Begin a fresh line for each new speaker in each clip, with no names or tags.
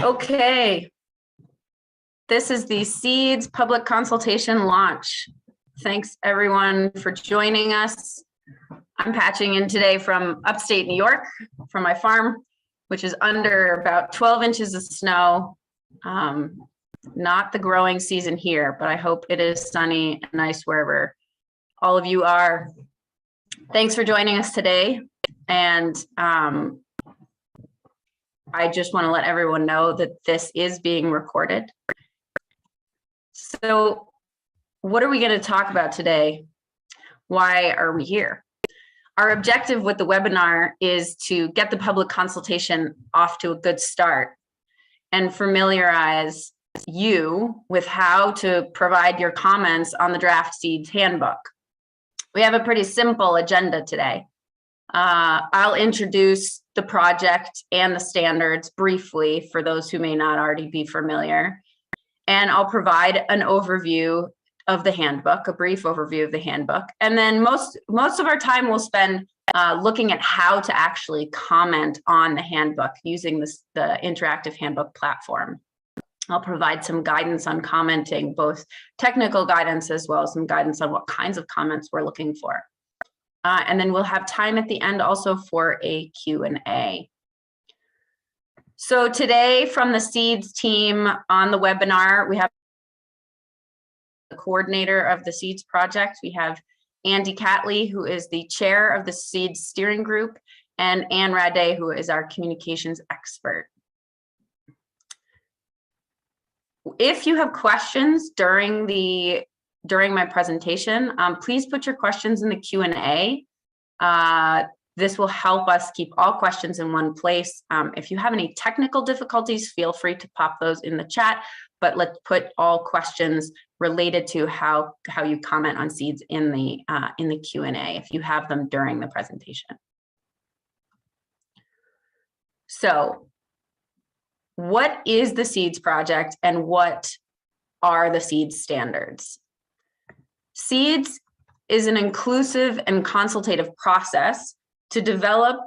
Okay, this is the SEADS public consultation launch. Thanks everyone for joining us. I'm patching in today from upstate New York, from my farm, which is under about 12 inches of snow. Not the growing season here, but I hope it is sunny and nice wherever all of you are. Thanks for joining us today. And I just want to let everyone know that this is being recorded. So what are we going to talk about today? Why are we here? Our objective with the webinar is to get the public consultation off to a good start and familiarize you with how to provide your comments on the draft SEADS handbook. We have a pretty simple agenda today. I'll introduce the project and the standards briefly for those who may not already be familiar. And I'll provide an overview of the handbook, a brief overview of the handbook. And then most of our time we'll spend looking at how to actually comment on the handbook using the interactive handbook platform. I'll provide some guidance on commenting, both technical guidance as well as some guidance on what kinds of comments we're looking for. And then we'll have time at the end also for a Q&A. So today from the SEADS team on the webinar, we have the coordinator of the SEADS project. We have Andy Catley, who is the chair of the SEADS steering group, and Ann Rade, who is our communications expert. If you have questions during my presentation, please put your questions in the Q&A. This will help us keep all questions in one place. If you have any technical difficulties, feel free to pop those in the chat, but let's put all questions related to how you comment on SEADS in the Q&A if you have them during the presentation. So what is the SEADS project and what are the SEADS standards? SEADS is an inclusive and consultative process to develop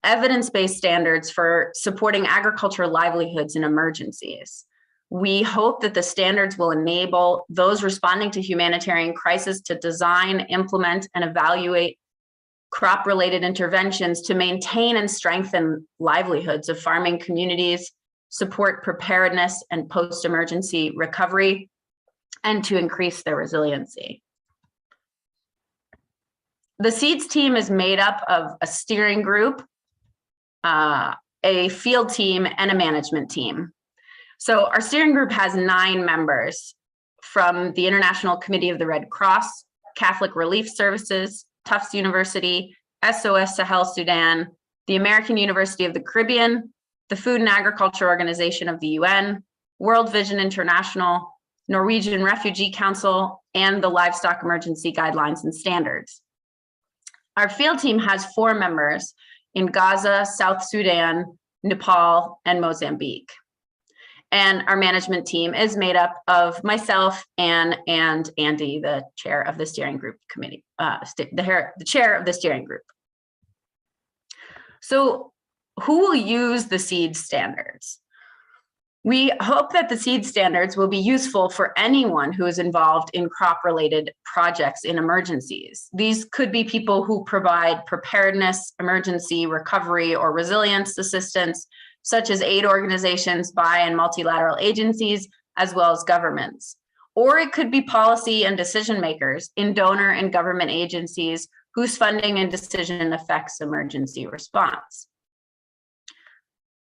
evidence-based standards for supporting agricultural livelihoods in emergencies. We hope that the standards will enable those responding to humanitarian crisis to design, implement, and evaluate crop-related interventions to maintain and strengthen livelihoods of farming communities, support preparedness and post-emergency recovery, and to increase their resiliency. The SEADS team is made up of a steering group, a field team, and a management team. So our steering group has 9 members from the International Committee of the Red Cross, Catholic Relief Services, Tufts University, SOS Sahel Sudan, the American University of the Caribbean, the Food and Agriculture Organization of the UN, World Vision International, Norwegian Refugee Council, and the Livestock Emergency Guidelines and Standards. Our field team has 4 members in Gaza, South Sudan, Nepal, and Mozambique. And our management team is made up of myself and Andy, the chair of the steering group committee, the chair of the steering group. So who will use the SEADS standards? We hope that the SEADS standards will be useful for anyone who is involved in crop-related projects in emergencies. These could be people who provide preparedness, emergency recovery, or resilience assistance, such as aid organizations, bi- and multilateral agencies, as well as governments. Or it could be policy and decision makers in donor and government agencies whose funding and decision affects emergency response.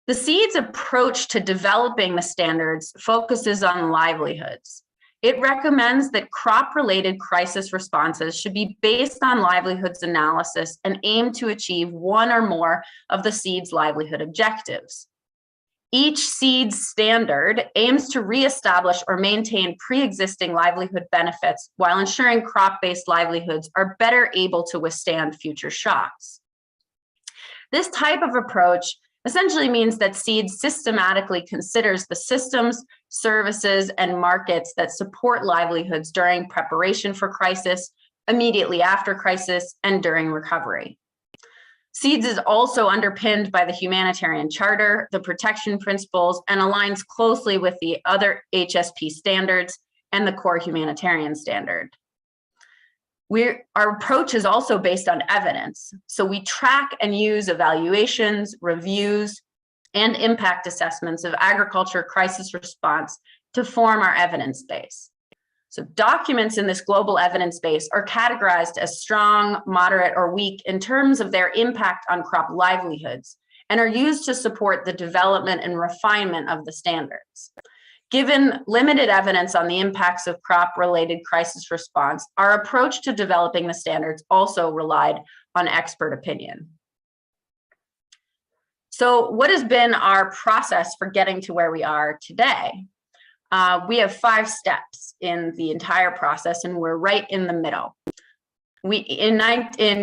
The SEADS approach to developing the standards focuses on livelihoods. It recommends that crop-related crisis responses should be based on livelihoods analysis and aim to achieve one or more of the SEADS livelihood objectives. Each SEADS standard aims to reestablish or maintain pre-existing livelihood benefits while ensuring crop-based livelihoods are better able to withstand future shocks. This type of approach essentially means that SEADS systematically considers the systems, services, and markets that support livelihoods during preparation for crisis, immediately after crisis, and during recovery. SEADS is also underpinned by the Humanitarian Charter, the protection principles, and aligns closely with the other HSP standards and the core humanitarian standard. Our approach is also based on evidence. So we track and use evaluations, reviews, and impact assessments of agriculture crisis response to form our evidence base. So documents in this global evidence base are categorized as strong, moderate, or weak in terms of their impact on crop livelihoods and are used to support the development and refinement of the standards. Given limited evidence on the impacts of crop-related crisis response, our approach to developing the standards also relied on expert opinion. So what has been our process for getting to where we are today? We have 5 steps in the entire process, and we're right in the middle. In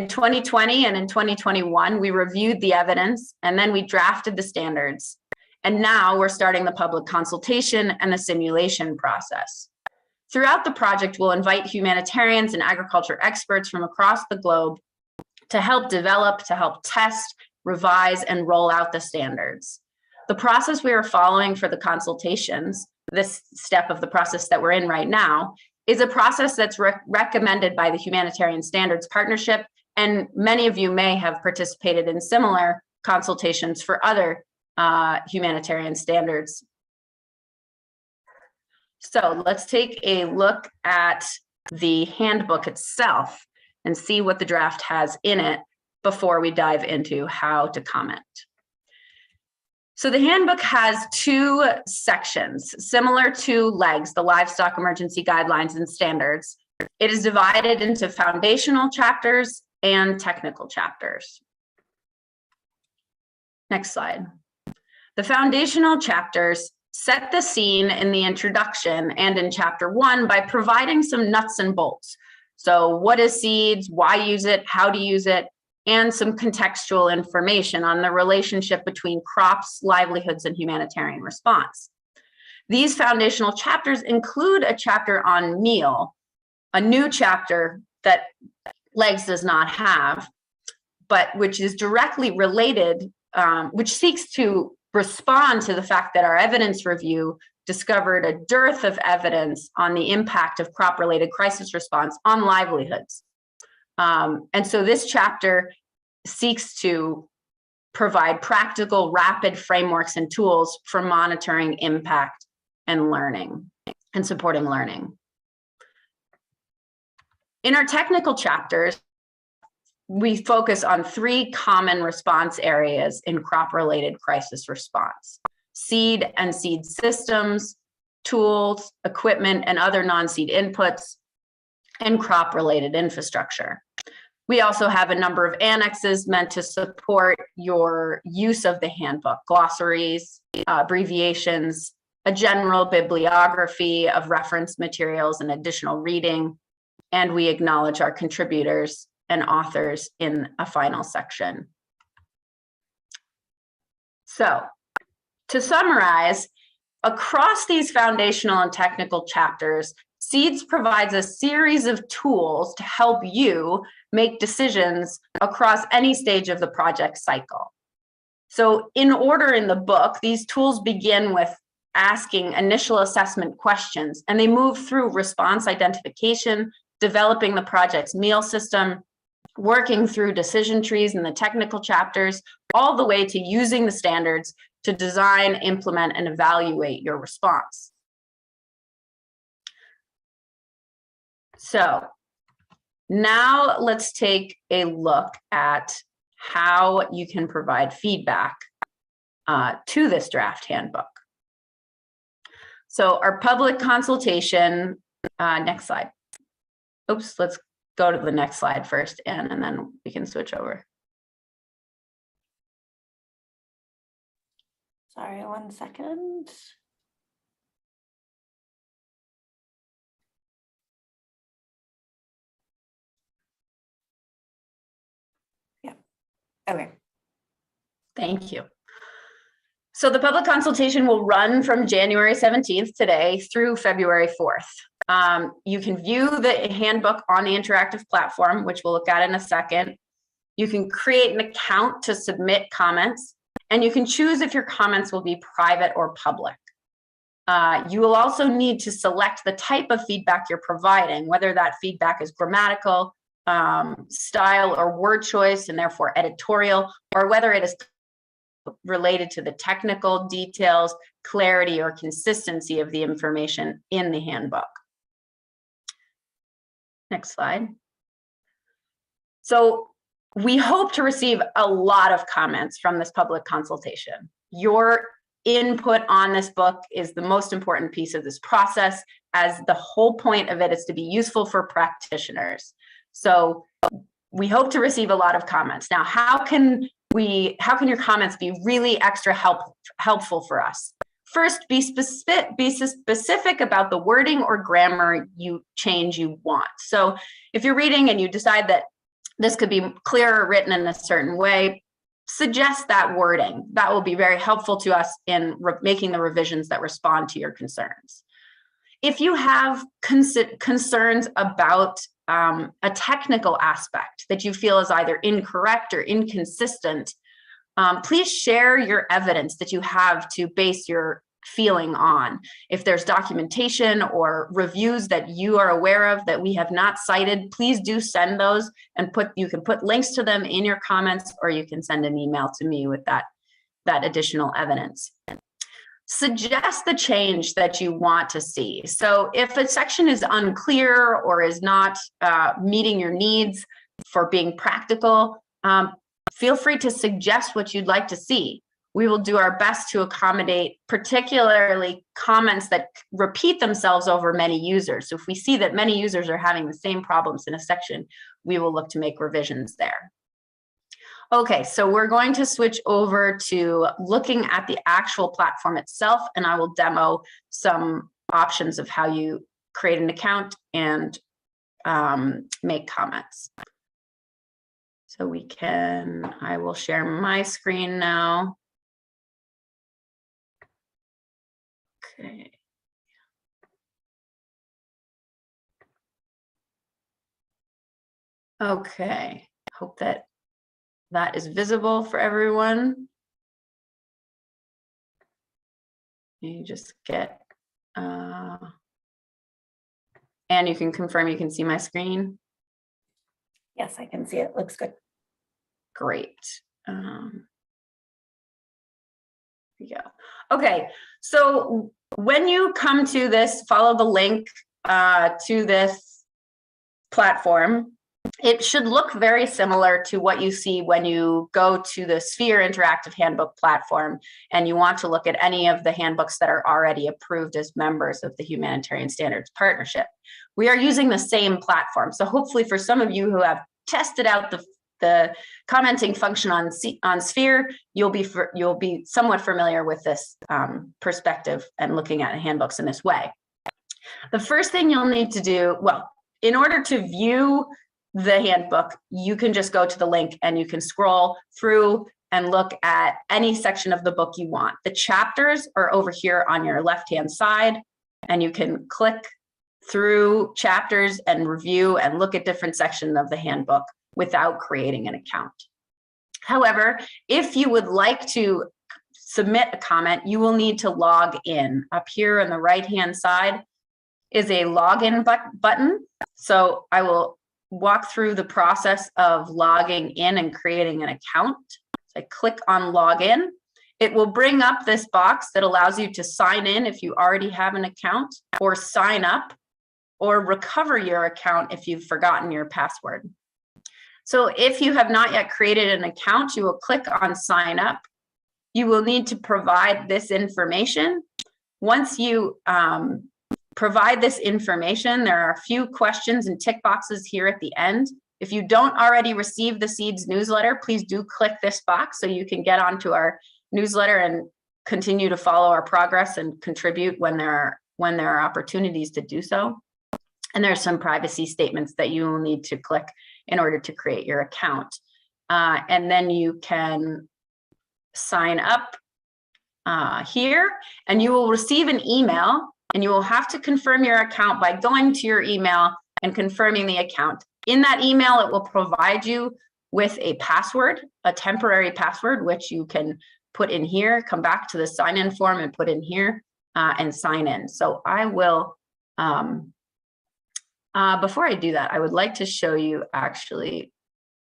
2020 and in 2021, we reviewed the evidence, and then we drafted the standards. And now we're starting the public consultation and the simulation process. Throughout the project, we'll invite humanitarians and agriculture experts from across the globe to help develop, to help test, revise, and roll out the standards. The process we are following for the consultations, this step of the process that we're in right now, is a process that's recommended by the Humanitarian Standards Partnership, and many of you may have participated in similar consultations for other humanitarian standards. So let's take a look at the handbook itself and see what the draft has in it before we dive into how to comment. So the handbook has 2 sections, similar to LEGS, the Livestock Emergency Guidelines and Standards. It is divided into foundational chapters and technical chapters. Next slide. The foundational chapters set the scene in the introduction and in chapter 1 by providing some nuts and bolts. So what is SEADS, why use it, how to use it, and some contextual information on the relationship between crops, livelihoods, and humanitarian response. These foundational chapters include a chapter on meal, a new chapter that LEGS does not have, but which is directly related, which seeks to respond to the fact that our evidence review discovered a dearth of evidence on the impact of crop-related crisis response on livelihoods. And so this chapter seeks to provide practical, rapid frameworks and tools for monitoring impact and learning and supporting learning. In our technical chapters, we focus on 3 common response areas in crop-related crisis response: seed and seed systems, tools, equipment, and other non-seed inputs, and crop-related infrastructure. We also have a number of annexes meant to support your use of the handbook: glossaries, abbreviations, a general bibliography of reference materials and additional reading, and we acknowledge our contributors and authors in a final section. So, to summarize, across these foundational and technical chapters, SEADS provides a series of tools to help you make decisions across any stage of the project cycle. So in order in the book, these tools begin with asking initial assessment questions, and they move through response identification, developing the project's meal system, working through decision trees in the technical chapters, all the way to using the standards to design, implement, and evaluate your response. So now let's take a look at how you can provide feedback to this draft handbook. So our public consultation, next slide. Oops, let's go to the next slide first, Anne, and then we can switch over.
Sorry, 1 second. Yeah, okay.
Thank you. So the public consultation will run from January 17th today through February 4th. You can view the handbook on the interactive platform, which we'll look at in a second. You can create an account to submit comments, and you can choose if your comments will be private or public. You will also need to select the type of feedback you're providing, whether that feedback is grammatical, style or word choice, and therefore editorial, or whether it is related to the technical details, clarity, or consistency of the information in the handbook. Next slide. So we hope to receive a lot of comments from this public consultation. Your input on this book is the most important piece of this process, as the whole point of it is to be useful for practitioners. So we hope to receive a lot of comments. Now, how can your comments be really extra helpful for us? First, be specific about the wording or grammar change you want. So if you're reading and you decide that this could be clearer written in a certain way, suggest that wording. That will be very helpful to us in making the revisions that respond to your concerns. If you have concerns about a technical aspect that you feel is either incorrect or inconsistent, please share your evidence that you have to base your feeling on. If there's documentation or reviews that you are aware of that we have not cited, please do send those, and you can put links to them in your comments, or you can send an email to me with that additional evidence. Suggest the change that you want to see. So if a section is unclear or is not meeting your needs for being practical, feel free to suggest what you'd like to see. We will do our best to accommodate particularly comments that repeat themselves over many users. So if we see that many users are having the same problems in a section, we will look to make revisions there. Okay, so we're going to switch over to looking at the actual platform itself, and I will demo some options of how you create an account and make comments. So I will share my screen now. Okay. Okay, hope that is visible for everyone. You just get, and you can confirm you can see my screen.
Yes, I can see it. Looks good.
Great. Here we go. Okay, so when you come to this, follow the link to this platform. It should look very similar to what you see when you go to the Sphere Interactive Handbook platform and you want to look at any of the handbooks that are already approved as members of the Humanitarian Standards Partnership. We are using the same platform. So hopefully for some of you who have tested out the commenting function on Sphere, you'll be somewhat familiar with this perspective and looking at handbooks in this way. The first thing you'll need to do, well, in order to view the handbook, you can just go to the link and you can scroll through and look at any section of the book you want. The chapters are over here on your left-hand side, and you can click through chapters and review and look at different sections of the handbook without creating an account. However, if you would like to submit a comment, you will need to log in. Up here on the right-hand side is a login button. So I will walk through the process of logging in and creating an account. So I click on login. It will bring up this box that allows you to sign in if you already have an account, or sign up, or recover your account if you've forgotten your password. So if you have not yet created an account, you will click on sign up. You will need to provide this information. Once you provide this information, there are a few questions and tick boxes here at the end. If you don't already receive the SEADS newsletter, please do click this box so you can get onto our newsletter and continue to follow our progress and contribute when there are opportunities to do so. And there's some privacy statements that you will need to click in order to create your account. And then you can sign up here, and you will receive an email, and you will have to confirm your account by going to your email and confirming the account. In that email, it will provide you with a password, a temporary password, which you can put in here, come back to the sign-in form and put in here and sign in. So I will, before I do that, I would like to show you actually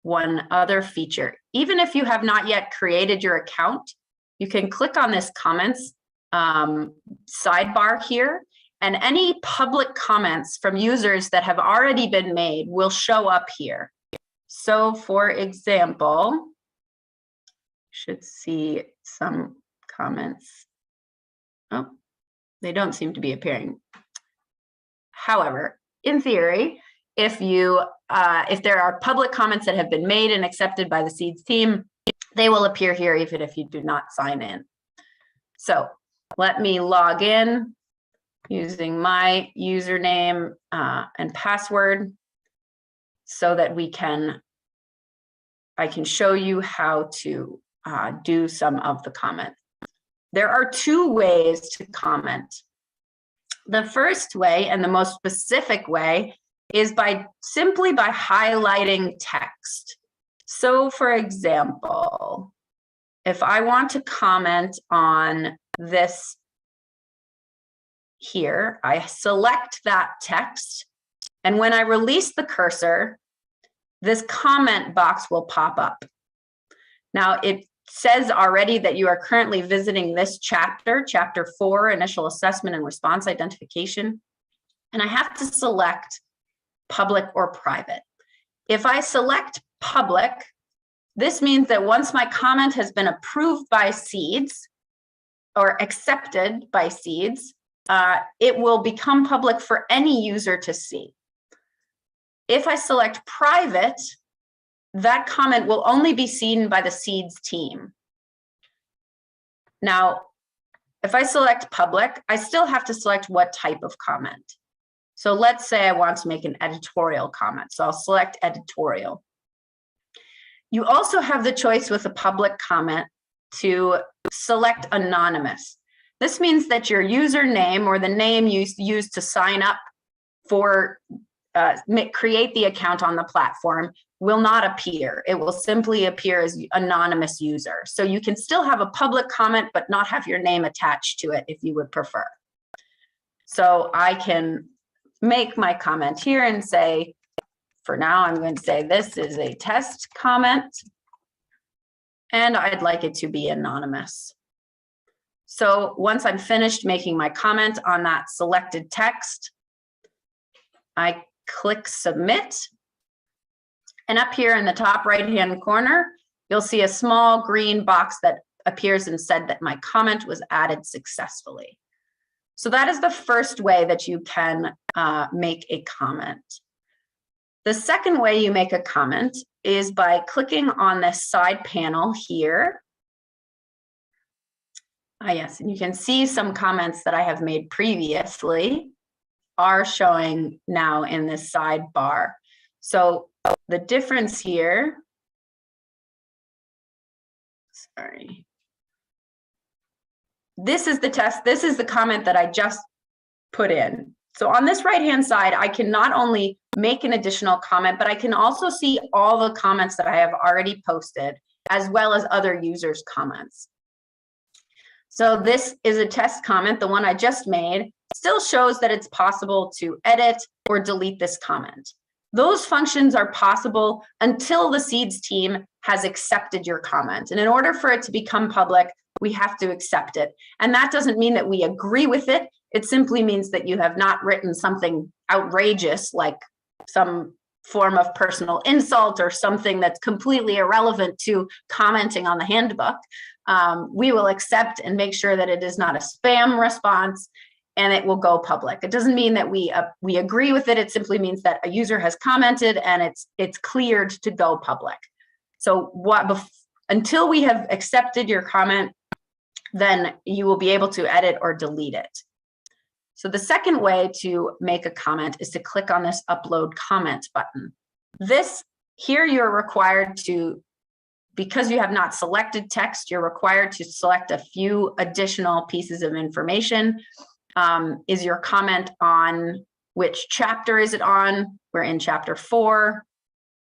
one other feature. Even if you have not yet created your account, you can click on this comments sidebar here, and any public comments from users that have already been made will show up here. So for example, should see some comments. Oh, they don't seem to be appearing. However, in theory, if there are public comments that have been made and accepted by the SEADS team, they will appear here even if you do not sign in. So let me log in using my username and password so that I can show you how to do some of the comments. There are two ways to comment. The first way, and the most specific way, is simply by highlighting text. So for example, if I want to comment on this here, I select that text, and when I release the cursor, this comment box will pop up. Now it says already that you are currently visiting this chapter, chapter 4, initial assessment and response identification, and I have to select public or private. If I select public, this means that once my comment has been approved by SEADS or accepted by SEADS, it will become public for any user to see. If I select private, that comment will only be seen by the SEADS team. Now, if I select public, I still have to select what type of comment. So let's say I want to make an editorial comment. So I'll select editorial. You also have the choice with a public comment to select anonymous. This means that your username or the name you used to sign up for, create the account on the platform will not appear. It will simply appear as anonymous user. So you can still have a public comment, but not have your name attached to it if you would prefer. So I can make my comment here and say, for now, I'm going to say this is a test comment, and I'd like it to be anonymous. So once I'm finished making my comment on that selected text, I click submit. And up here in the top right-hand corner, you'll see a small green box that appears and said that my comment was added successfully. So that is the first way that you can make a comment. The second way you make a comment is by clicking on this side panel here. Yes, and you can see some comments that I have made previously are showing now in this sidebar. So the difference here, sorry. This is the test, this is the comment that I just put in. So on this right-hand side, I can not only make an additional comment, but I can also see all the comments that I have already posted, as well as other users' comments. So this is a test comment, the one I just made, still shows that it's possible to edit or delete this comment. Those functions are possible until the SEADS team has accepted your comment. And in order for it to become public, we have to accept it. And that doesn't mean that we agree with it. It simply means that you have not written something outrageous like some form of personal insult or something that's completely irrelevant to commenting on the handbook. We will accept and make sure that it is not a spam response and it will go public. It doesn't mean that we agree with it. It simply means that a user has commented and it's cleared to go public. So until we have accepted your comment, then you will be able to edit or delete it. So the second way to make a comment is to click on this upload comment button. Here you're required to, because you have not selected text, you're required to select a few additional pieces of information. Is your comment on which chapter is it on? We're in chapter 4.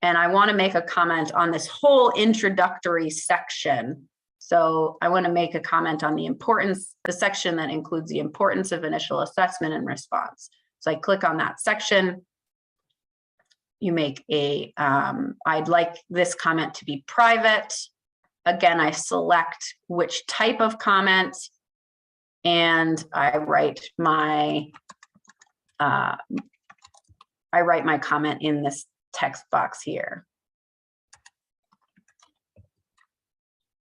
and I want to make a comment on this whole introductory section. So I want to make a comment on the importance, the section that includes the importance of initial assessment and response. So I click on that section. You make a, I'd like this comment to be private. Again, I select which type of comment, and I write my comment in this text box here.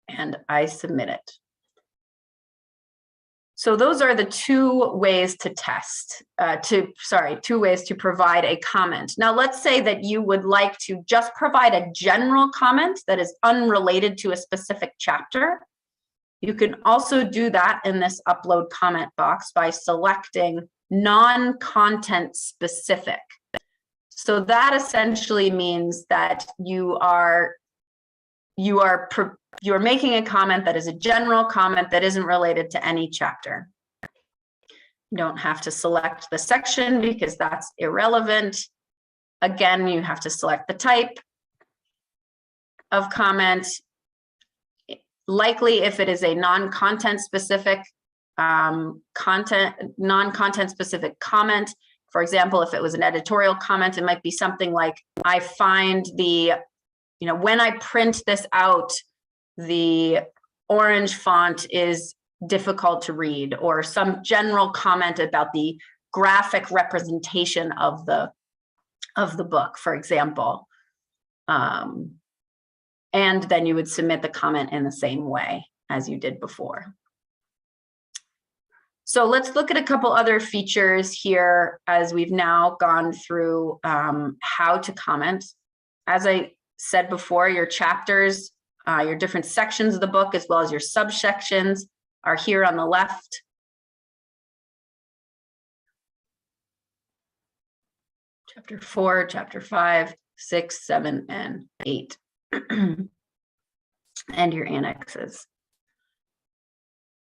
And I submit it. So those are the two ways to test, two ways to provide a comment. Now, let's say that you would like to just provide a general comment that is unrelated to a specific chapter. You can also do that in this upload comment box by selecting non-content specific. So that essentially means that you're making a comment that is a general comment that isn't related to any chapter. You don't have to select the section because that's irrelevant. Again, you have to select the type of comment. Likely, if it is a non-content specific non-content specific comment, for example, if it was an editorial comment, it might be something like, I find when I print this out, the orange font is difficult to read, or some general comment about the graphic representation of the book, for example. And then you would submit the comment in the same way as you did before. So let's look at a couple other features here as we've now gone through how to comment. As I said before, your chapters, your different sections of the book, as well as your subsections, are here on the left. Chapter 4, Chapter 5, 6, 7, and 8. And your annexes.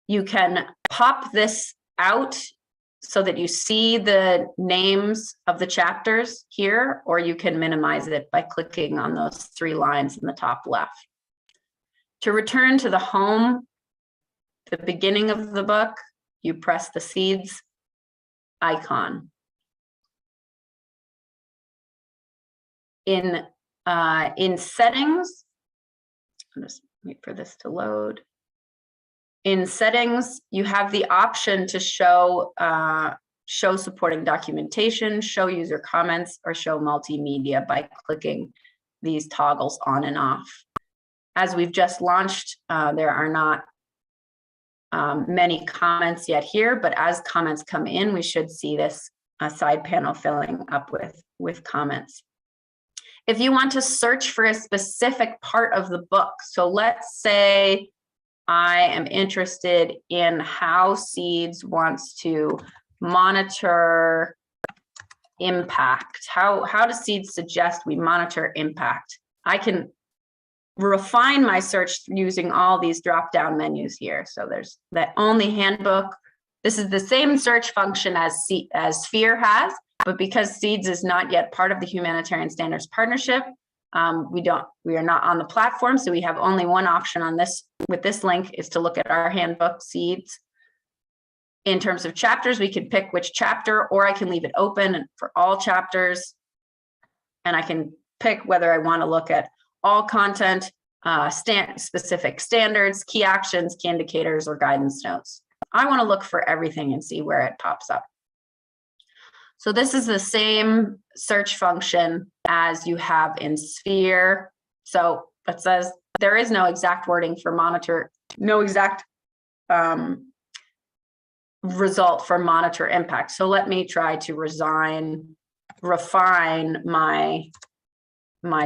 You can pop this out so that you see the names of the chapters here, or you can minimize it by clicking on those 3 lines in the top left. To return to the home, the beginning of the book, you press the SEADS icon. In settings, I'll just wait for this to load. In settings, you have the option to show supporting documentation, show user comments, or show multimedia by clicking these toggles on and off. As we've just launched, there are not many comments yet here, but as comments come in, we should see this side panel filling up with comments. If you want to search for a specific part of the book, so let's say I am interested in how SEADS wants to monitor impact. How does SEADS suggest we monitor impact? I can refine my search using all these drop-down menus here. So there's the only handbook. This is the same search function as SPHERE has, but because SEADS is not yet part of the Humanitarian Standards Partnership, we are not on the platform, so we have only one option on this. With this link is to look at our handbook, SEADS. In terms of chapters, we can pick which chapter, or I can leave it open for all chapters, and I can pick whether I want to look at all content, specific standards, key actions, key indicators, or guidance notes. I want to look for everything and see where it pops up. So this is the same search function as you have in SPHERE. So it says there is no exact wording for monitor, no exact result for monitor impact. So let me try to refine my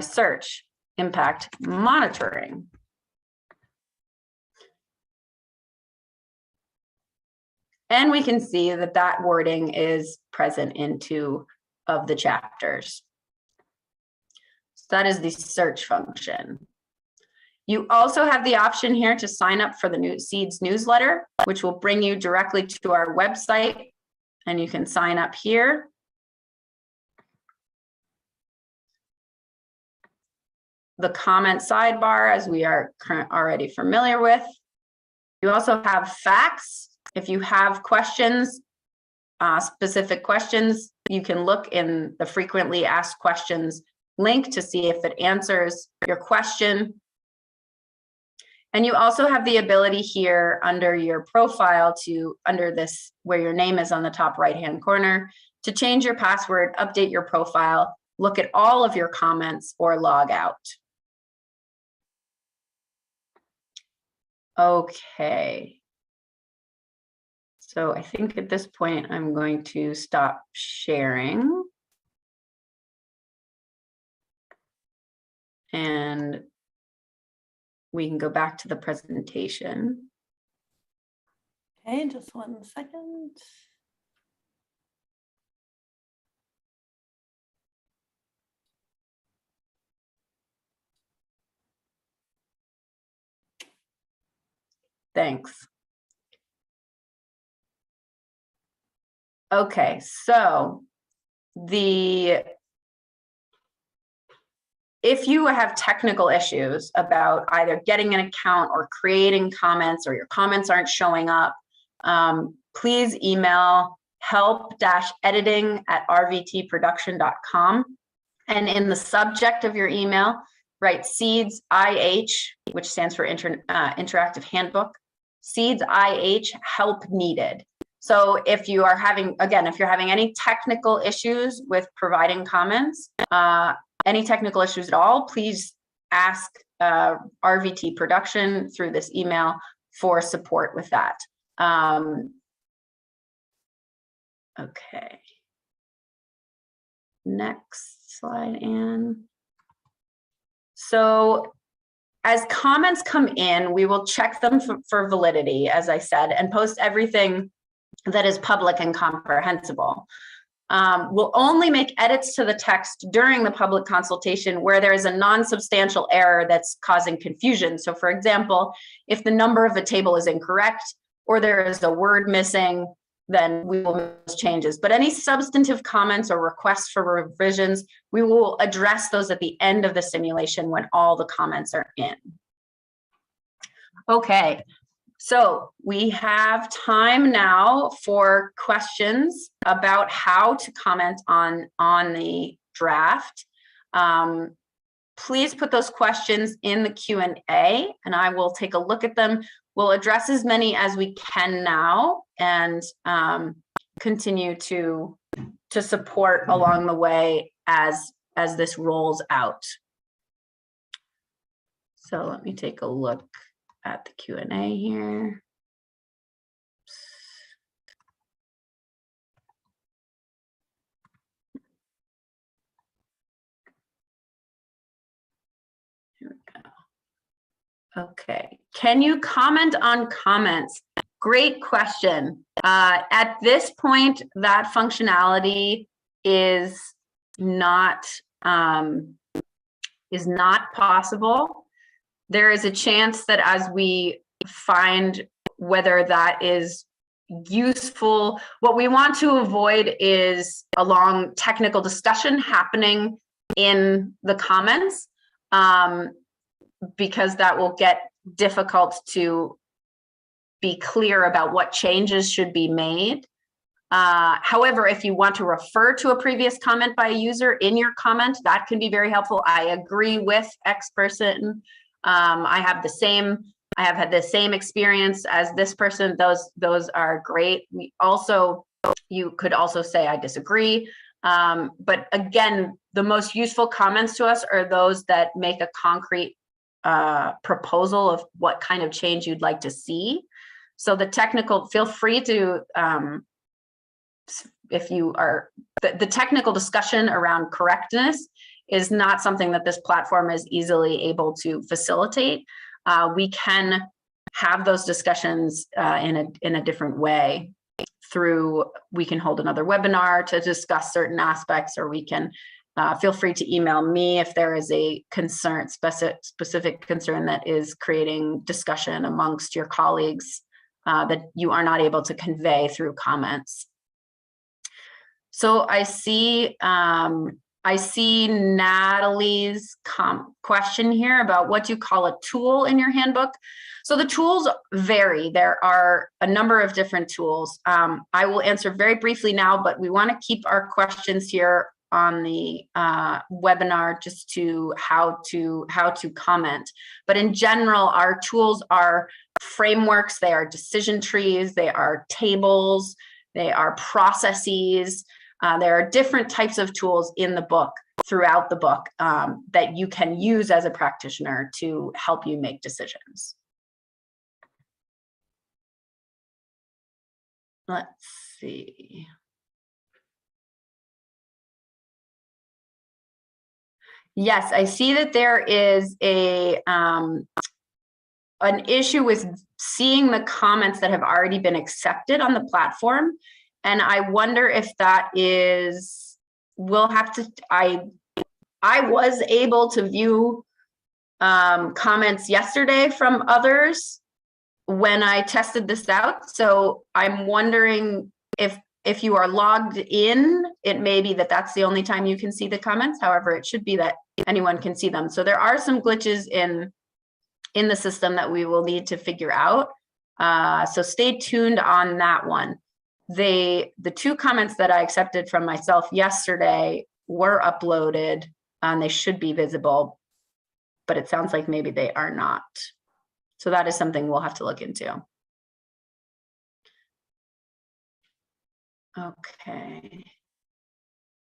search, impact monitoring. And we can see that that wording is present in 2 of the chapters. So that is the search function. You also have the option here to sign up for the new SEADS newsletter, which will bring you directly to our website, and you can sign up here. the comment sidebar, as we are already familiar with. You also have facts. If you have questions, specific questions, you can look in the frequently asked questions link to see if it answers your question. And you also have the ability here under your profile under this, where your name is on the top right-hand corner, to change your password, update your profile, look at all of your comments, or log out. Okay. So I think at this point, I'm going to stop sharing. And we can go back to the presentation.
Okay, just 1 second.
Thanks. Okay, so if you have technical issues about either getting an account or creating comments, or your comments aren't showing up, please email help-editing@rvtproduction.com. And in the subject of your email, write SEADS IH, which stands for Interactive Handbook, SEADS IH help needed. So if you are having, again, if you're having any technical issues with providing comments, any technical issues at all, please ask RVT Production through this email for support with that. Okay. Next slide, Anne. So as comments come in, we will check them for validity, as I said, and post everything that is public and comprehensible. We'll only make edits to the text during the public consultation where there is a non-substantial error that's causing confusion. So for example, if the number of a table is incorrect or there is a word missing, then we will make those changes. But any substantive comments or requests for revisions, we will address those at the end of the simulation when all the comments are in. Okay. So we have time now for questions about how to comment on the draft. Please put those questions in the Q&A and I will take a look at them. We'll address as many as we can now and continue to support along the way as this rolls out. So let me take a look at the Q&A here. Here we go. Okay, can you comment on comments? Great question. At this point, that functionality is not possible. There is a chance that as we find whether that is useful, what we want to avoid is a long technical discussion happening in the comments, because that will get difficult to be clear about what changes should be made. However, if you want to refer to a previous comment by a user in your comment, that can be very helpful. I agree with X person. I have had the same experience as this person. Those are great. You could also say I disagree. But again, the most useful comments to us are those that make a concrete proposal of what kind of change you'd like to see. So feel free to, if you are, the technical discussion around correctness is not something that this platform is easily able to facilitate. We can have those discussions in a different way we can hold another webinar to discuss certain aspects, or we can feel free to email me if there is a specific concern that is creating discussion amongst your colleagues that you are not able to convey through comments. So I see I see Natalie's question here about what do you call a tool in your handbook? So the tools vary. There are a number of different tools. I will answer very briefly now, but we want to keep our questions here on the webinar just to how to comment. But in general, our tools are frameworks, they are decision trees, they are tables, they are processes. There are different types of tools in the book, throughout the book, that you can use as a practitioner to help you make decisions. Let's see. Yes, I see that there is an issue with seeing the comments that have already been accepted on the platform. And I wonder if that is, we'll have to, I was able to view comments yesterday from others when I tested this out. So I'm wondering if you are logged in, it may be that that's the only time you can see the comments. However, it should be that anyone can see them. So there are some glitches in the system that we will need to figure out. So stay tuned on that one. The two comments that I accepted from myself yesterday were uploaded and they should be visible, but it sounds like maybe they are not. So that is something we'll have to look into. Okay.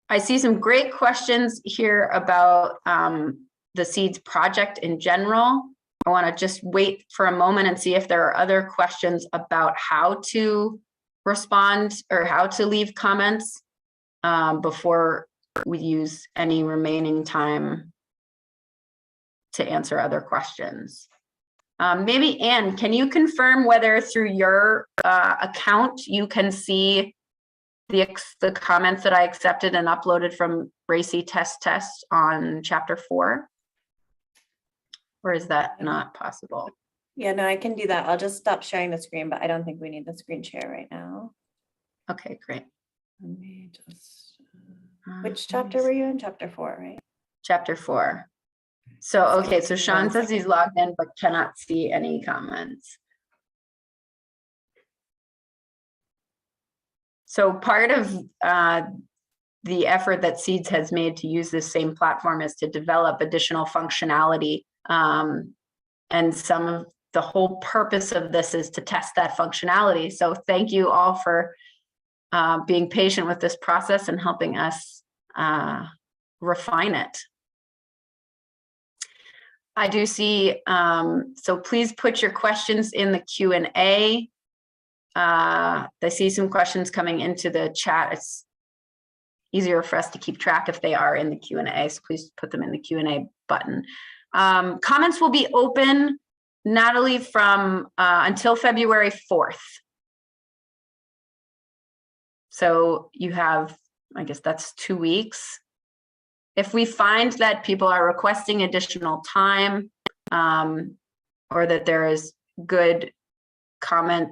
I see some great questions here about the SEADS project in general. I want to just wait for a moment and see if there are other questions about how to respond or how to leave comments before we use any remaining time to answer other questions. Maybe Anne, can you confirm whether through your account you can see the comments that I accepted and uploaded from Racy Test on chapter 4? Or is that not possible?
Yeah, no, I can do that. I'll just stop sharing the screen, but I don't think we need the screen share right now.
Okay, great.
Let me just, which chapter were you in? Chapter 4, right?
Chapter 4. So, okay, so Sean says he's logged in but cannot see any comments. So part of the effort that SEADS has made to use this same platform is to develop additional functionality. And some of the whole purpose of this is to test that functionality. So thank you all for being patient with this process and helping us refine it. I do see, so please put your questions in the Q&A. I see some questions coming into the chat. It's easier for us to keep track if they are in the Q&A, so please put them in the Q&A button. Comments will be open, Natalie, from until February 4th. So you have, I guess that's 2 weeks. If we find that people are requesting additional time or that there is good comment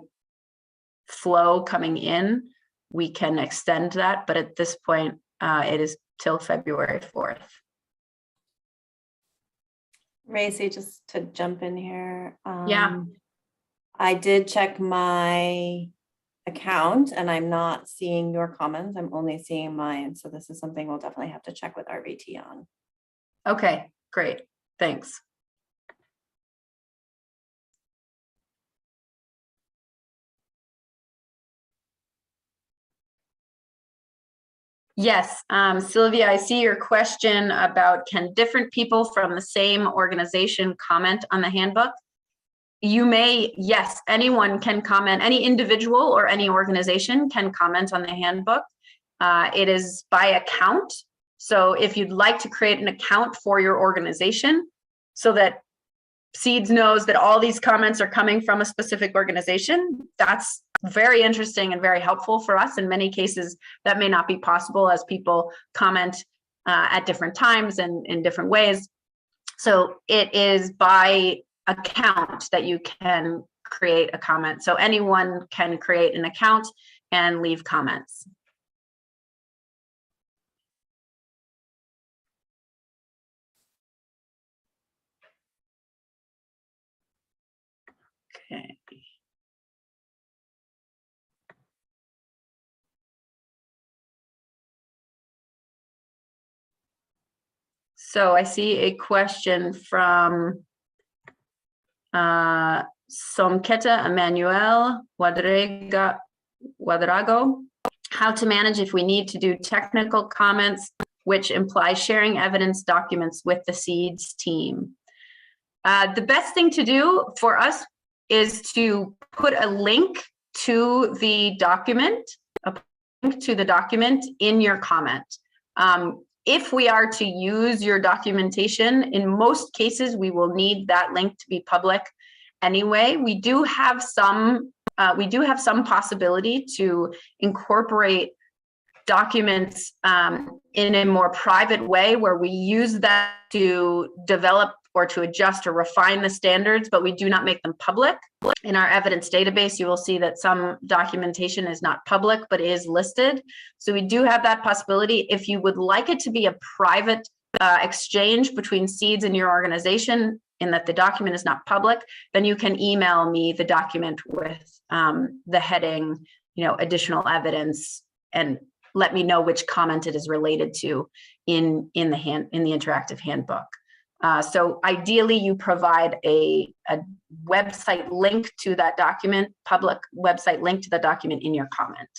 flow coming in, we can extend that. But at this point, it is till February 4th.
Racy, just to jump in here.
Yeah.
I did check my account and I'm not seeing your comments. I'm only seeing mine. So this is something we'll definitely have to check with RVT on.
Okay, great. Thanks. Yes, Sylvia, I see your question about can different people from the same organization comment on the handbook? You may, yes, anyone can comment, any individual or any organization can comment on the handbook. It is by account. So if you'd like to create an account for your organization so that SEADS knows that all these comments are coming from a specific organization, that's very interesting and very helpful for us. In many cases, that may not be possible as people comment at different times and in different ways. So it is by account that you can create a comment. So anyone can create an account and leave comments. So I see a question from Somketa Emmanuel Wadrago. How to manage if we need to do technical comments, which implies sharing evidence documents with the SEADS team. The best thing to do for us is to put a link to the document, in your comment. If we are to use your documentation, in most cases, we will need that link to be public anyway. We do have some possibility to incorporate documents in a more private way, where we use that to develop or to adjust or refine the standards, but we do not make them public. In our evidence database, you will see that some documentation is not public, but is listed. So we do have that possibility. If you would like it to be a private exchange between SEADS and your organization, in that the document is not public, then you can email me the document with the heading, additional evidence, and let me know which comment it is related to in the interactive handbook. So ideally, you provide a website link to that document, public website link to the document in your comment.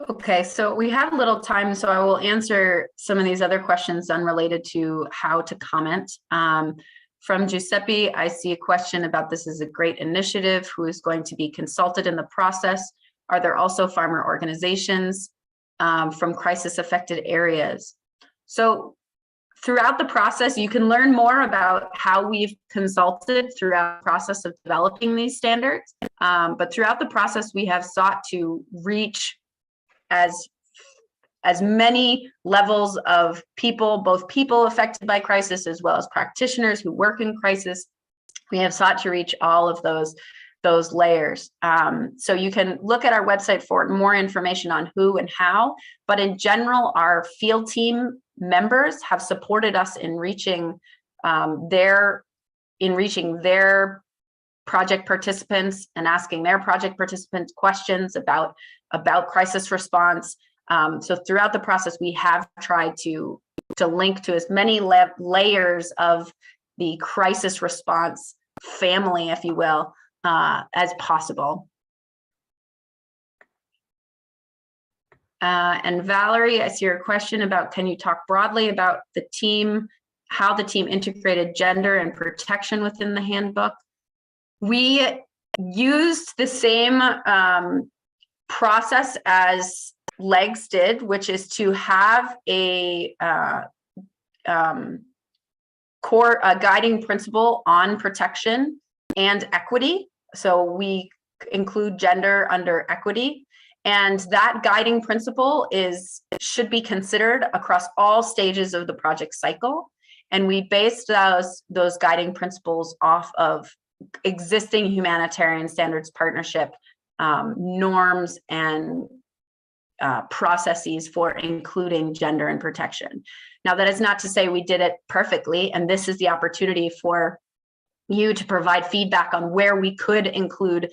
Okay, so we have a little time, so I will answer some of these other questions unrelated to how to comment. From Giuseppe, I see a question about this is a great initiative. Who is going to be consulted in the process? Are there also farmer organizations from crisis affected areas? So throughout the process, you can learn more about how we've consulted throughout the process of developing these standards. But throughout the process, we have sought to reach as many levels of people, both people affected by crisis as well as practitioners who work in crisis. We have sought to reach all of those layers. So you can look at our website for more information on who and how, but in general, our field team members have supported us in reaching their project participants and asking their project participants questions about crisis response. So throughout the process, we have tried to link to as many layers of the crisis response family, if you will, as possible. And Valerie, I see your question about, can you talk broadly about the team, how the team integrated gender and protection within the handbook? We used the same process as LEGS did, which is to have a core guiding principle on protection and equity. So we include gender under equity, and that guiding principle should be considered across all stages of the project cycle. And we based those guiding principles off of existing humanitarian standards partnership norms and processes for including gender and protection. Now, that is not to say we did it perfectly, and this is the opportunity for you to provide feedback on where we could include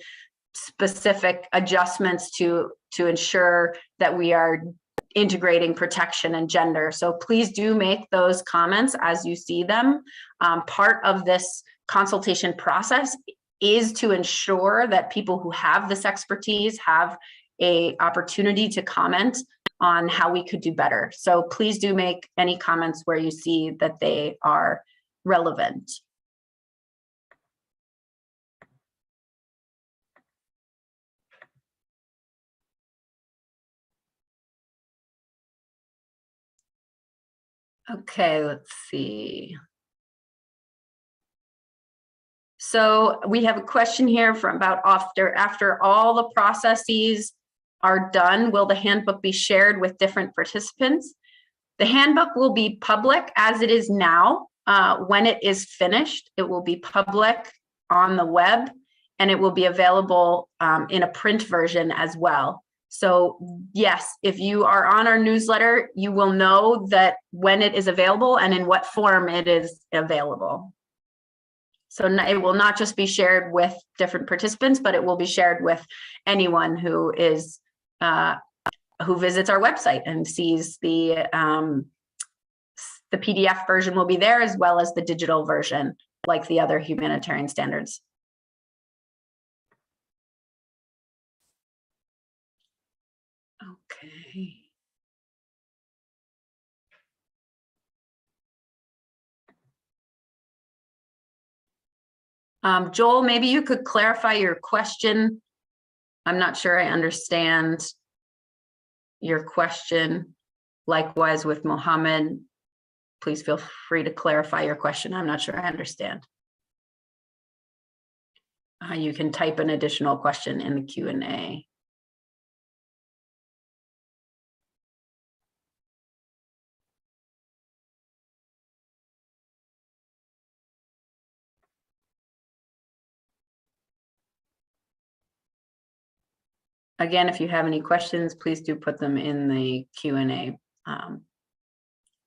specific adjustments to ensure that we are integrating protection and gender. So please do make those comments as you see them. Part of this consultation process is to ensure that people who have this expertise have an opportunity to comment on how we could do better. So please do make any comments where you see that they are relevant. Okay, let's see. So we have a question here from about after all the processes are done, will the handbook be shared with different participants? The handbook will be public as it is now. When it is finished, it will be public on the web, and it will be available in a print version as well. So yes, if you are on our newsletter, you will know that when it is available and in what form it is available. So it will not just be shared with different participants, but it will be shared with anyone who is who visits our website and sees the PDF version will be there, as well as the digital version, like the other humanitarian standards. Okay. Joel, maybe you could clarify your question. I'm not sure I understand your question. Likewise with Mohammed, please feel free to clarify your question. I'm not sure I understand. You can type an additional question in the Q&A. Again, if you have any questions, please do put them in the Q&A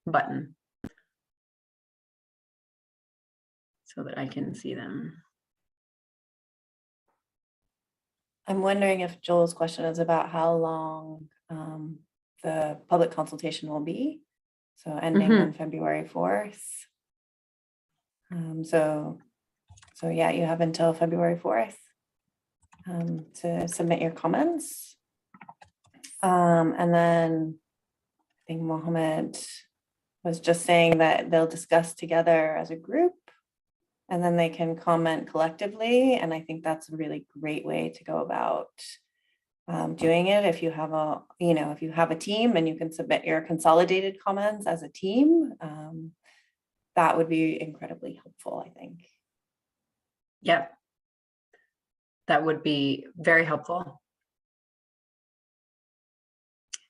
button so that I can see them.
I'm wondering if Joel's question is about how long the public consultation will be. So ending on February 4th. So yeah, you have until February 4th to submit your comments. And then I think Mohammed was just saying that they'll discuss together as a group and then they can comment collectively. And I think that's a really great way to go about doing it. If you have a, if you have a team and you can submit your consolidated comments as a team, that would be incredibly helpful, I think.
Yep. That would be very helpful.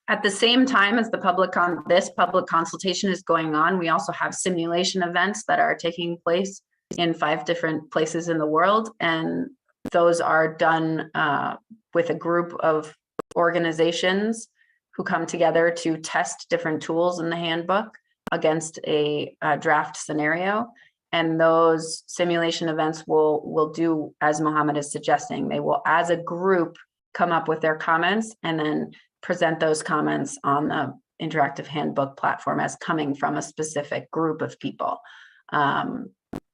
At the same time as the this public consultation is going on, we also have simulation events that are taking place in 5 different places in the world. And those are done with a group of organizations who come together to test different tools in the handbook against a draft scenario. And those simulation events will do, as Mohammed is suggesting, they will, as a group, come up with their comments and then present those comments on the interactive handbook platform as coming from a specific group of people,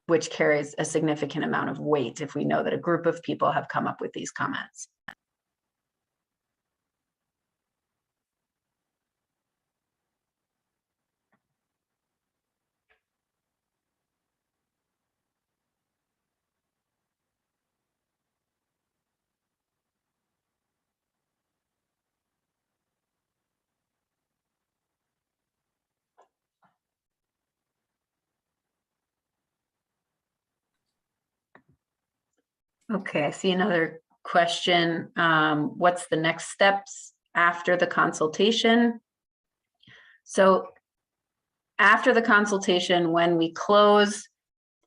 which carries a significant amount of weight if we know that a group of people have come up with these comments. Okay, I see another question. What's the next steps after the consultation? So after the consultation, when we close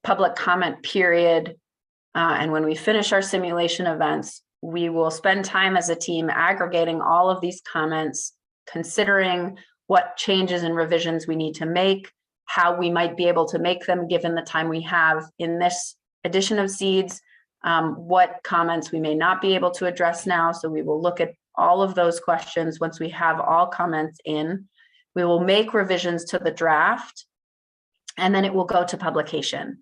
public comment period, and when we finish our simulation events, we will spend time as a team aggregating all of these comments, considering what changes and revisions we need to make, how we might be able to make them given the time we have in this edition of SEADS, what comments we may not be able to address now. So we will look at all of those questions once we have all comments in. We will make revisions to the draft, and then it will go to publication.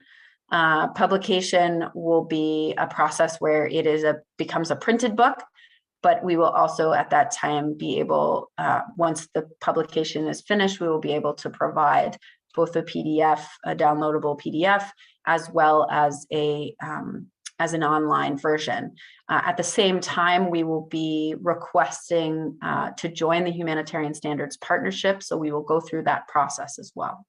Publication will be a process where it is becomes a printed book, but we will also at that time be able, once the publication is finished, we will be able to provide both a PDF, a downloadable PDF, as well as as an online version. At the same time, we will be requesting to join the Humanitarian Standards Partnership, so we will go through that process as well.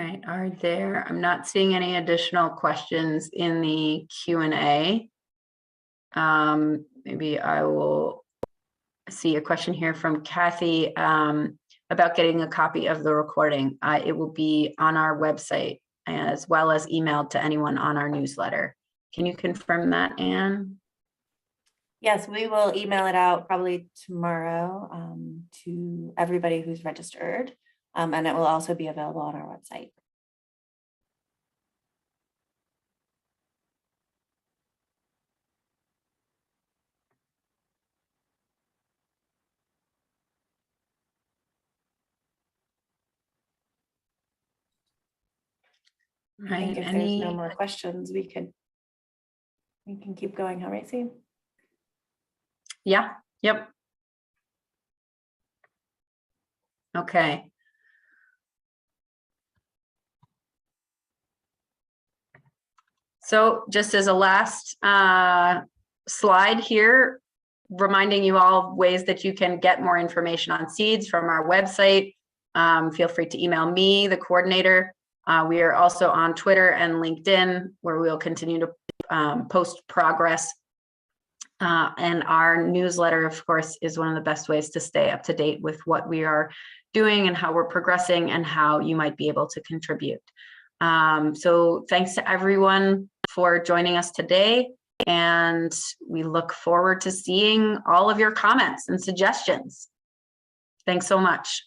right, I'm not seeing any additional questions in the Q&A. Maybe I will see a question here from Kathy about getting a copy of the recording. It will be on our website as well as emailed to anyone on our newsletter. Can you confirm that, Anne?
Yes, we will email it out probably tomorrow to everybody who's registered, and it will also be available on our website. I think if there's no more questions, we can keep going, huh, Racy?
Yeah, yep. Okay. So just as a last slide here, reminding you all of ways that you can get more information on SEADS from our website. Feel free to email me, the coordinator. We are also on Twitter and LinkedIn, where we'll continue to post progress. And our newsletter, of course, is one of the best ways to stay up to date with what we are doing and how we're progressing and how you might be able to contribute. So thanks to everyone for joining us today. And we look forward to seeing all of your comments and suggestions. Thanks so much.